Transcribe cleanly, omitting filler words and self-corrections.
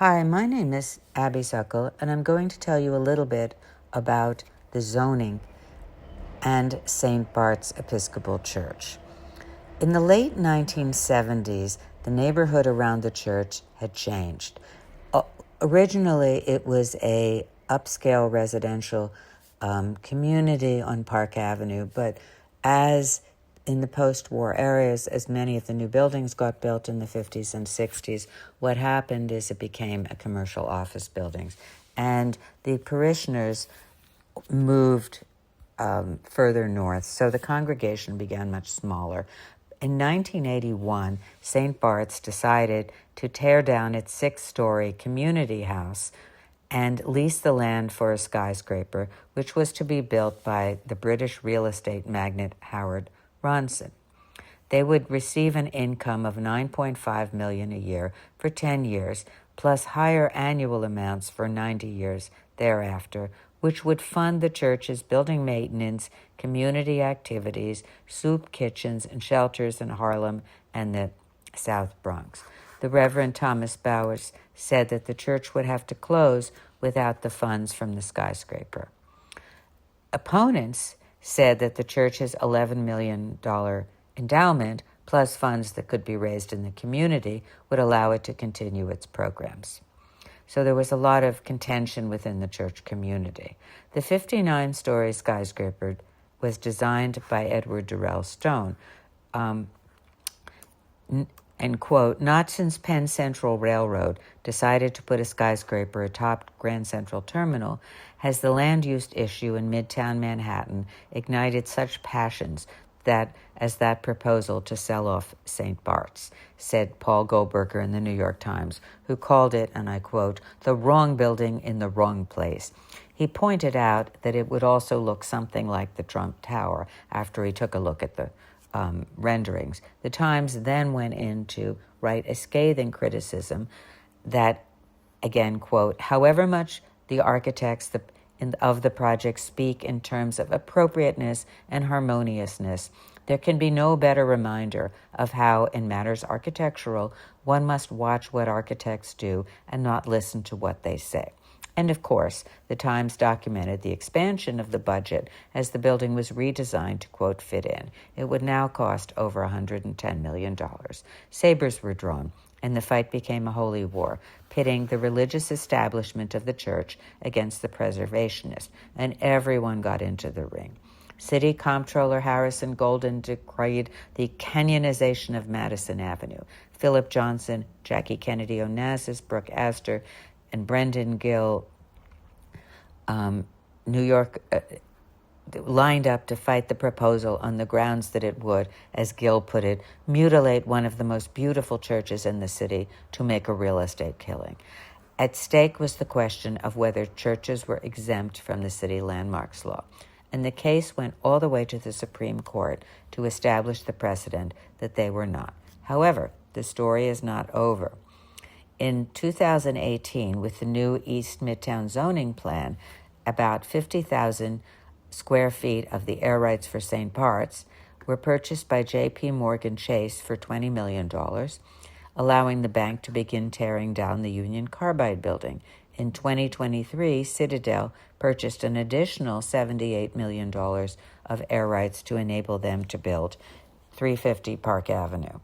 Hi, my name is Abby Suckle, and I'm going to tell you a little bit about the zoning and St. Bart's Episcopal Church. In the late 1970s, the neighborhood around the church had changed. Originally, it was a upscale residential community on Park Avenue, but as in the post-war areas, as many of the new buildings got built in the 50s and 60s, what happened is it became a commercial office buildings. And the parishioners moved further north, so the congregation began much smaller. In 1981, St. Bart's decided to tear down its 6-story community house and lease the land for a skyscraper, which was to be built by the British real estate magnate Howard Ronson. They would receive an income of $9.5 million a year for 10 years, plus higher annual amounts for 90 years thereafter, which would fund the church's building maintenance, community activities, soup kitchens, and shelters in Harlem and the South Bronx. The Reverend Thomas Bowers said that the church would have to close without the funds from the skyscraper. Opponents said that the church's $11 million endowment, plus funds that could be raised in the community, would allow it to continue its programs. So there was a lot of contention within the church community. The 59-story skyscraper was designed by Edward Durrell Stone, and quote, "Not since Penn Central Railroad decided to put a skyscraper atop Grand Central Terminal has the land use issue in Midtown Manhattan ignited such passions as that proposal to sell off St. Bart's," said Paul Goldberger in the New York Times, who called it, and I quote, "the wrong building in the wrong place." He pointed out that it would also look something like the Trump Tower after he took a look at the renderings. The Times then went in to write a scathing criticism that, again, quote, "however much the architects of the project speak in terms of appropriateness and harmoniousness, there can be no better reminder of how, in matters architectural, one must watch what architects do and not listen to what they say." And of course, the Times documented the expansion of the budget as the building was redesigned to, quote, fit in. It would now cost over $110 million. Sabers were drawn, and the fight became a holy war, pitting the religious establishment of the church against the preservationists, and everyone got into the ring. City Comptroller Harrison Golden decreed the canyonization of Madison Avenue. Philip Johnson, Jackie Kennedy Onassis, Brooke Astor, and Brendan Gill, New York, lined up to fight the proposal on the grounds that it would, as Gill put it, mutilate one of the most beautiful churches in the city to make a real estate killing. At stake was the question of whether churches were exempt from the city landmarks law, and the case went all the way to the Supreme Court to establish the precedent that they were not. However, the story is not over. In 2018, with the new East Midtown zoning plan, about 50,000 square feet of the air rights for St. Bart's were purchased by J.P. Morgan Chase for $20 million, allowing the bank to begin tearing down the Union Carbide building. In 2023, Citadel purchased an additional $78 million of air rights to enable them to build 350 Park Avenue.